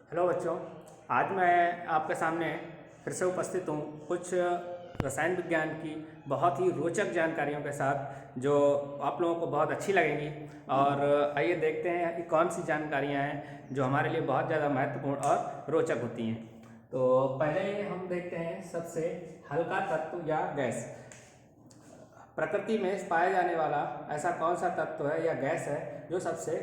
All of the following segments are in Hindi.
हेलो बच्चों, आज मैं आपके सामने फिर से उपस्थित हूँ कुछ रसायन विज्ञान की बहुत ही रोचक जानकारियों के साथ जो आप लोगों को बहुत अच्छी लगेंगी। और आइए देखते हैं कि कौन सी जानकारियाँ हैं जो हमारे लिए बहुत ज़्यादा महत्वपूर्ण और रोचक होती हैं। तो पहले हम देखते हैं सबसे हल्का तत्व या गैस। प्रकृति में पाया जाने वाला ऐसा कौन सा तत्व है या गैस है जो सबसे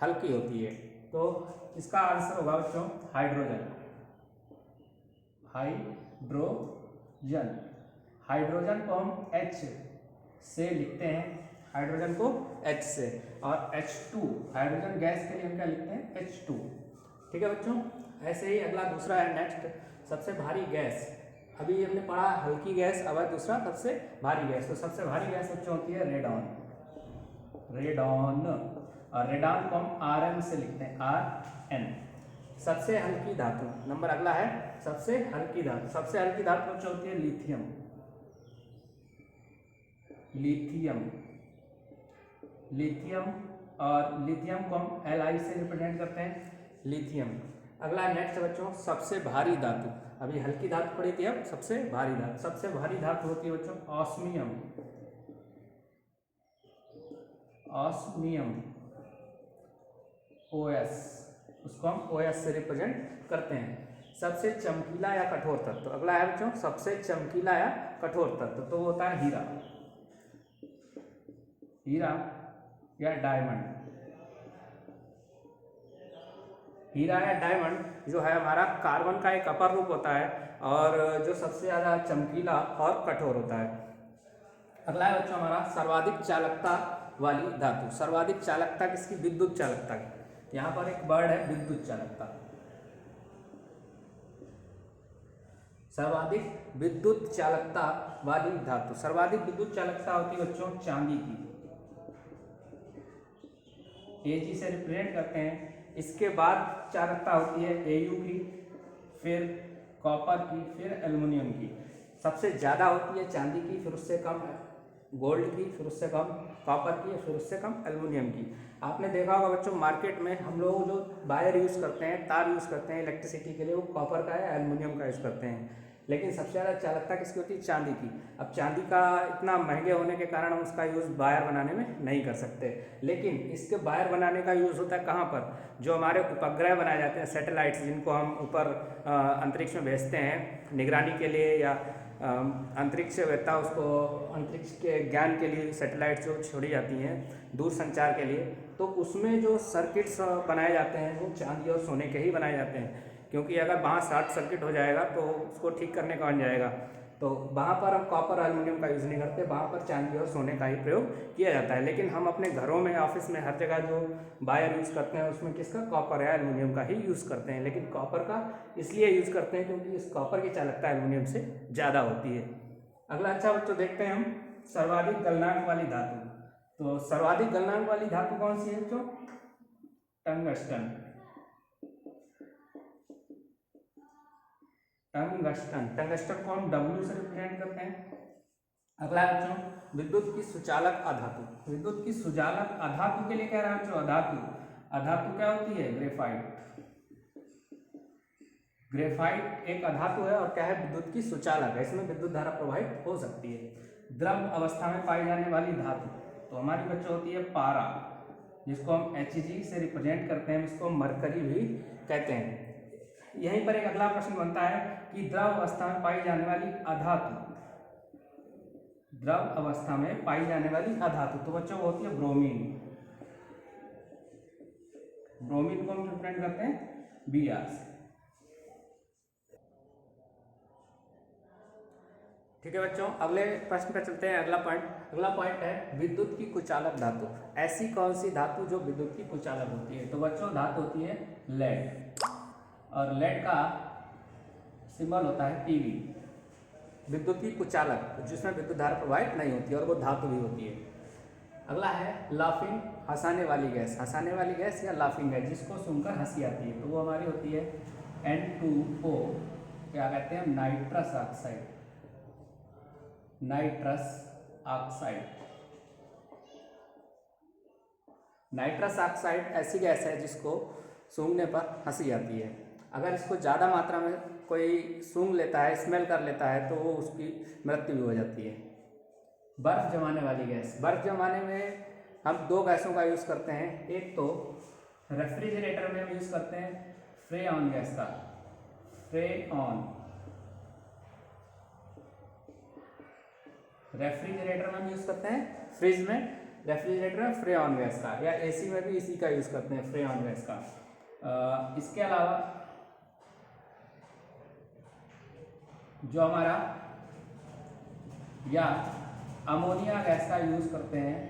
हल्की होती है? तो इसका आंसर होगा बच्चों हाइड्रोजन। हाइड्रोजन हाइड्रोजन को हम H से लिखते हैं, हाइड्रोजन को H से, और H2 हाइड्रोजन गैस के लिए हम क्या लिखते हैं? H2। ठीक है बच्चों। ऐसे ही अगला दूसरा है नेक्स्ट सबसे भारी गैस। अभी हमने पढ़ा हल्की गैस, अब है दूसरा सबसे भारी गैस। तो सबसे भारी गैस बच्चों होती है रेडॉन। रेडॉन, और रेडॉन को हम Rn से लिखते हैं, Rn। सबसे हल्की धातु नंबर अगला है सबसे हल्की धातु। सबसे हल्की धातु बच्चों होती है लिथियम। लिथियम लिथियम और लिथियम को हम Li से रिप्रेजेंट करते हैं, लिथियम। अगला नेक्स्ट बच्चों सबसे भारी धातु। अभी हल्की धातु पड़ी थी, अब सबसे भारी धातु। सबसे भारी धातु होती है बच्चों ऑस्मियम। ऑस्मियम OS, उसको हम OS से रिप्रेजेंट करते हैं। सबसे चमकीला या कठोर तत्व, अगला है बच्चों सबसे चमकीला या कठोर तत्व, तो होता है हीरा। हीरा या डायमंड। हीरा या डायमंड जो है हमारा कार्बन का एक अपर रूप होता है और जो सबसे ज़्यादा चमकीला और कठोर होता है। अगला है बच्चों हमारा सर्वाधिक चालकता वाली धातु। सर्वाधिक चालकता किसकी? विद्युत चालकता की। यहाँ पर एक वर्ड है विद्युत चालकता। सर्वाधिक विद्युत चालकता वाली धातु। सर्वाधिक विद्युत चालकता होती है बच्चों चांदी की। Ag से रिप्रेजेंट करते हैं। इसके बाद चालकता होती है Au की, फिर कॉपर की, फिर एल्युमिनियम की। सबसे ज़्यादा होती है चांदी की, फिर उससे कम गोल्ड की, फिर उससे कम कॉपर की, फिर उससे कम एल्युमिनियम की। आपने देखा होगा बच्चों मार्केट में हम लोग जो वायर यूज़ करते हैं, तार यूज़ करते हैं इलेक्ट्रिसिटी के लिए, वो कॉपर का या एल्युमिनियम का यूज़ करते हैं। लेकिन सबसे ज़्यादा चालकता किसकी होती है? चांदी की। अब चांदी का इतना महंगे होने के कारण हम उसका यूज़ वायर बनाने में नहीं कर सकते, लेकिन इसके वायर बनाने का यूज़ होता है कहाँ पर? जो हमारे उपग्रह बनाए जाते हैं, सैटेलाइट्स, जिनको हम ऊपर अंतरिक्ष में भेजते हैं निगरानी के लिए, या अंतरिक्ष वेत्ता उसको अंतरिक्ष के ज्ञान के लिए सैटेलाइट्स जो छोड़ी जाती हैं दूर संचार के लिए, तो उसमें जो सर्किट्स बनाए जाते हैं वो चांदी और सोने के ही बनाए जाते हैं। क्योंकि अगर वहाँ शॉर्ट सर्किट हो जाएगा तो उसको ठीक करने कौन जाएगा? तो वहाँ पर हम कॉपर और एल्युमिनियम का यूज़ नहीं करते, वहाँ पर चांदी और सोने का ही प्रयोग किया जाता है। लेकिन हम अपने घरों में, ऑफिस में, हर जगह जो वायर यूज़ करते हैं उसमें किसका? कॉपर या एल्युमिनियम का ही यूज़ करते हैं। लेकिन कॉपर का इसलिए यूज़ करते हैं क्योंकि इस कॉपर की चालकता एल्युमिनियम से ज़्यादा होती है। अगला अच्छा बच्चों देखते हैं हम सर्वाधिक गलनांक वाली धातु। तो सर्वाधिक गलनांक वाली धातु कौन सी है बच्चों? टंगस्टन। टंगस्टन टंगस्टन को हम W से रिप्रेजेंट करते हैं। अगला है बच्चों विद्युत की सुचालक अधातु। विद्युत की सुचालक अधातु के लिए कह रहा है बच्चों अधातु। अधातु क्या होती है? ग्रेफाइट। ग्रेफाइट एक अधातु है और क्या है? विद्युत की सुचालक है, इसमें विद्युत धारा प्रवाहित हो सकती है। द्रव अवस्था में पाई जाने वाली धातु तो हमारी बच्चों होती है पारा, जिसको हम Hg से रिप्रेजेंट करते हैं, इसको मरकरी भी कहते हैं। यहीं पर एक अगला प्रश्न बनता है कि द्रव अवस्था में पाई जाने वाली अधातु, द्रव अवस्था में पाई जाने वाली अधातु तो बच्चों वो होती है ब्रोमीन। ब्रोमीन को हम रिप्रेजेंट करते हैं Br से। ठीक है बच्चों, अगले प्रश्न पर चलते हैं। अगला पॉइंट है विद्युत की कुचालक धातु। ऐसी कौन सी धातु जो विद्युत की कुचालक होती है? तो बच्चों धातु होती है लेड, और लेड का सिंबल होता है Pb। विद्युत की कुचालक जिसमें विद्युत धारा प्रवाहित नहीं होती और वो धातु भी होती है। अगला है लाफिंग, हंसाने वाली गैस। हंसाने वाली गैस या लाफिंग गैस जिसको सुनकर हंसी आती है, तो वो हमारी होती है N2O, क्या कहते हैं? Nitrous oxide. Nitrous oxide. Nitrous oxide ऐसी गैस है जिसको सूंघने पर हंसी आती है। अगर इसको ज़्यादा मात्रा में कोई सूंघ लेता है, स्मेल कर लेता है, तो वो उसकी मृत्यु भी हो जाती है। बर्फ़ जमाने वाली गैस, बर्फ़ जमाने में हम दो गैसों का यूज़ करते हैं। एक तो रेफ्रिजरेटर में हम यूज़ करते हैं फ्रेऑन गैस का, फ्रेऑन। रेफ्रिजरेटर में हम यूज़ करते हैं, फ्रिज में, रेफ्रिजरेटर में फ्रेऑन गैस का, या एसी में भी इसी का यूज़ करते हैं, फ्रेऑन गैस का। इसके अलावा जो हमारा या अमोनिया गैस का यूज़ करते हैं।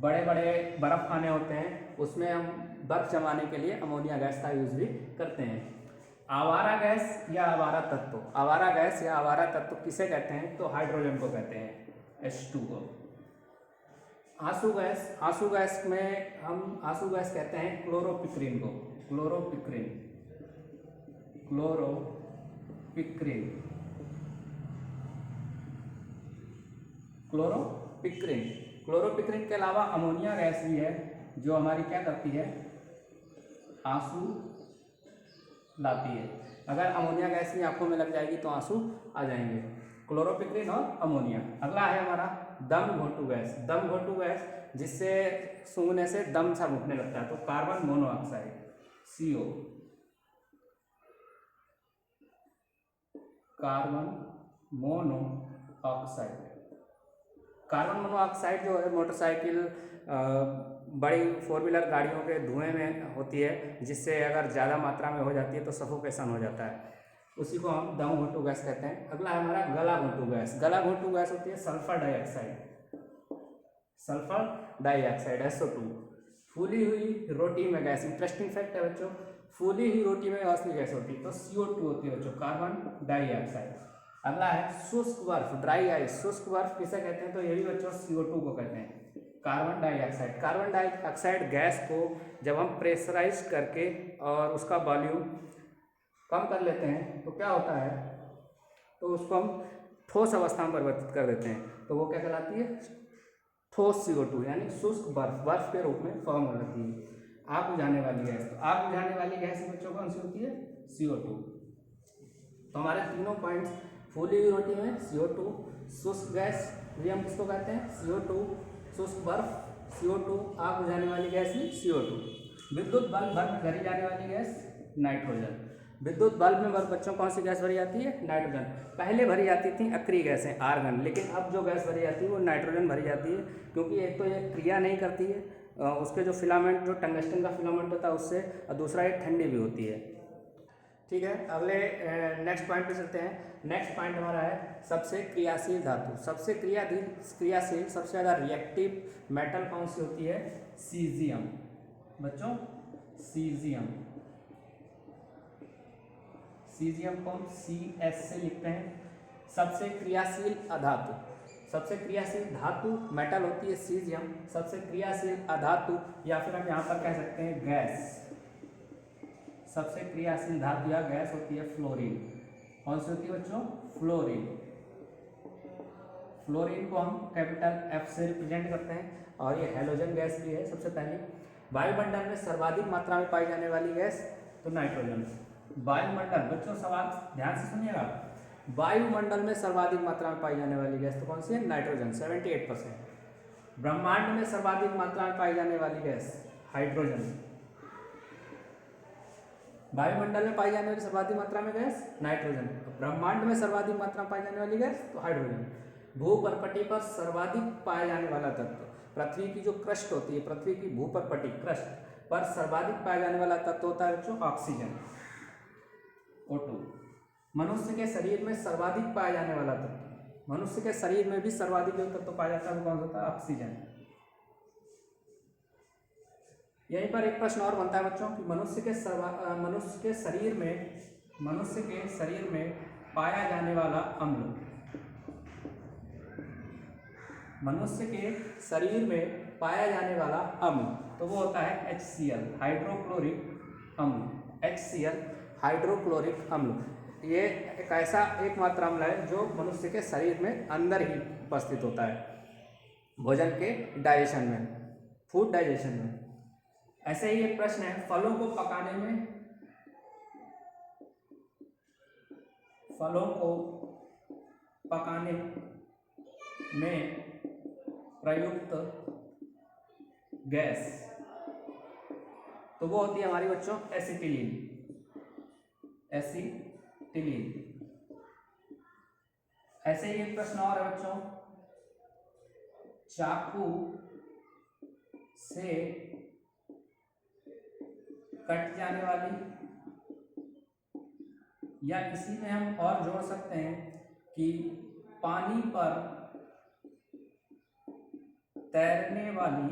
बड़े बड़े बर्फ़ खाने होते हैं, उसमें हम बर्फ़ जमाने के लिए अमोनिया गैस का यूज़ भी करते हैं। आवारा गैस या आवारा तत्व, आवारा गैस या आवारा तत्व किसे कहते हैं? तो हाइड्रोजन को कहते हैं, H2O। आंसू गैस, आंसू गैस में हम आंसू गैस कहते हैं क्लोरोपिक्रिन को, क्लोरोपिक्रिन, क्लोरोपिक्रिन, क्लोरोपिक्रिन। क्लोरोपिक्रिन के अलावा अमोनिया गैस भी है जो हमारी क्या करती है? आंसू लाती है। अगर अमोनिया गैस भी आंखों में लग जाएगी तो आंसू आ जाएंगे। क्लोरोपिक्रिन और अमोनिया। अगला है हमारा दम घोटू गैस, दम घोटू गैस जिससे सूंघने से दम सा घुटने लगता है, तो carbon monoxide, CO, carbon monoxide. Carbon monoxide जो है मोटरसाइकिल, बड़ी 4 व्हीलर गाड़ियों के धुएं में होती है, जिससे अगर ज़्यादा मात्रा में हो जाती है तो सफोकेशन हो जाता है, उसी को हम दम घोटू गैस कहते हैं। अगला है हमारा गला घोटू गैस। गला घोटू गैस होती है sulphur dioxide, sulphur dioxide, SO2। फूली हुई रोटी में गैस, इंटरेस्टिंग फैक्ट है बच्चों, फूली हुई रोटी में असली गैस होती है तो CO2 होती है बच्चों, कार्बन डाइऑक्साइड। अगला है शुष्क बर्फ, ड्राई आइस। शुष्क बर्फ किसे कहते हैं? तो ये भी बच्चों CO2 को कहते हैं, carbon dioxide. Carbon dioxide gas को जब हम प्रेशराइज करके और उसका वॉल्यूम कम कर लेते हैं तो क्या होता है? तो उसको हम ठोस अवस्था में परिवर्तित कर देते हैं, तो वो क्या कहलाती है? ठोस CO2, यानी शुष्क बर्फ, बर्फ के रूप में फॉर्म हो जाती है। आग बुझाने वाली गैस, तो आग बुझाने वाली गैस बच्चों कौन सी होती है? CO2। तो हमारे तीनों पॉइंट्स, फूली हुई रोटी में CO2, शुष्क गैस भी हम किसको कहते हैं? CO2, शुष्क बर्फ CO2, आग बुझाने वाली गैस भी CO2। विद्युत बल्ब में भरी जाने वाली गैस नाइट्रोजन। विद्युत बल्ब में बच्चों कौन सी गैस भरी जाती है? नाइट्रोजन। पहले भरी जाती थी अक्रिय गैसें, आर्गन, लेकिन अब जो गैस भरी जाती है वो नाइट्रोजन भरी जाती है, क्योंकि एक तो ये क्रिया नहीं करती है, उसके जो फिलामेंट, जो टंगस्टन का फिलामेंट होता है उससे, और दूसरा ये ठंडी भी होती है। ठीक है, अगले नेक्स्ट पॉइंट पे चलते हैं। नेक्स्ट पॉइंट हमारा है सबसे क्रियाशील धातु। सबसे क्रियाशील, सबसे ज़्यादा रिएक्टिव मेटल कौन सी होती है? सीजियम बच्चों, सीजियम। सीजियम को हम CS से लिखते हैं। सबसे क्रियाशील अधातु, सबसे क्रियाशील धातु मेटल होती है सीजियम। सबसे क्रियाशील अधातु, या फिर हम यहाँ पर कह सकते हैं गैस, सबसे क्रियाशील धातु या गैस होती है फ्लोरीन। कौन सी होती है बच्चों? फ्लोरीन। फ्लोरीन को हम कैपिटल F से रिप्रेजेंट करते हैं, और ये हैलोजन गैस भी है। सबसे पहले वायुमंडल में सर्वाधिक मात्रा में पाई जाने वाली गैस, तो नाइट्रोजन। वायुमंडल, बच्चों सवाल ध्यान से सुनिएगा, वायुमंडल में सर्वाधिक मात्रा में पाई जाने वाली गैस तो कौन सी है? नाइट्रोजन, 78%। ब्रह्मांड में सर्वाधिक मात्रा में पाई जाने वाली गैस हाइड्रोजन। वायुमंडल में पाई जाने वाली सर्वाधिक मात्रा में गैस नाइट्रोजन, ब्रह्मांड में सर्वाधिक मात्रा में पाई जाने वाली गैस तो हाइड्रोजन। भूपर्पटी पर सर्वाधिक पाया जाने वाला तत्व, पृथ्वी की जो क्रस्ट होती है, पृथ्वी की भूपर्पटी क्रस्ट पर सर्वाधिक पाया जाने वाला तत्व होता है बच्चों ऑक्सीजन, O2। मनुष्य के शरीर में सर्वाधिक पाया जाने वाला तत्व, मनुष्य के शरीर में भी सर्वाधिक जो तत्व पाया जाता है वो कौन सा होता है? ऑक्सीजन। यहीं पर एक प्रश्न और बनता है बच्चों कि मनुष्य के शरीर में पाया जाने वाला अम्ल, मनुष्य के शरीर में पाया जाने वाला अम्ल, तो वो होता है HCl, हाइड्रोक्लोरिक अम्ल। HCl, हाइड्रोक्लोरिक अम्ल। ये एक ऐसा एकमात्र अम्ल है जो मनुष्य के शरीर में अंदर ही उपस्थित होता है, भोजन के डाइजेशन में, फूड डाइजेशन में। ऐसे ही एक प्रश्न है, फलों को पकाने में फलों को पकाने में प्रयुक्त गैस, तो वो होती है हमारी बच्चों एसिटिलीन। एसिटिलीन। ऐसे ही एक प्रश्न और है बच्चों, चाकू से कट जाने वाली, या इसी में हम और जोड़ सकते हैं कि पानी पर तैरने वाली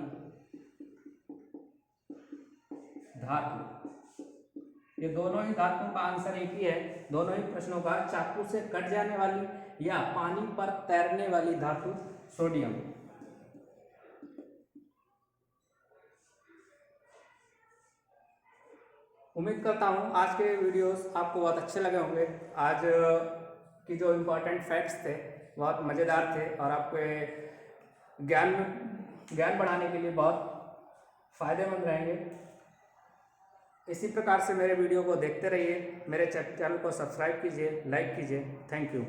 धातु। ये दोनों ही धातुओं का आंसर एक ही है, दोनों ही प्रश्नों का। चाकू से कट जाने वाली या पानी पर तैरने वाली धातु सोडियम। उम्मीद करता हूँ आज के वीडियोस आपको बहुत अच्छे लगे होंगे। आज की जो इम्पोर्टेंट फैक्ट्स थे बहुत मज़ेदार थे और आपके ज्ञान बढ़ाने के लिए बहुत फ़ायदेमंद रहेंगे। इसी प्रकार से मेरे वीडियो को देखते रहिए, मेरे चैनल को सब्सक्राइब कीजिए, लाइक कीजिए। Thank you.